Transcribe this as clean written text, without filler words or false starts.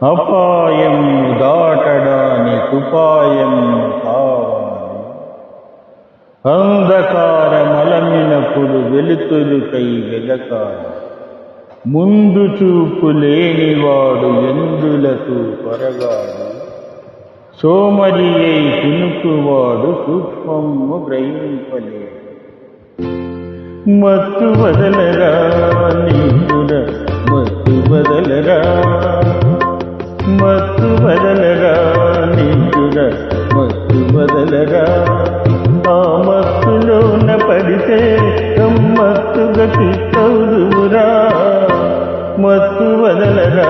అపాయం దాటడానికుపాయం కావాలి. అంధకారమలమినప్పుడు వెలుతురుకై వెదకాలి. ముందు చూపు లేనివాడు ఎందులకు కొరగాడు. సోమరి అయి కునుకువాడు సూక్ష్మము గ్రహింపలేడు. మత్తు బదలరా నీకుర మత్తు బదలరా, మత్తు బదలరా నీకుర మత్తు బదలరా. ఆ మత్తులోన పడితే గమ్మత్తుగా కిట్టవుదురా. మత్తు బదలరా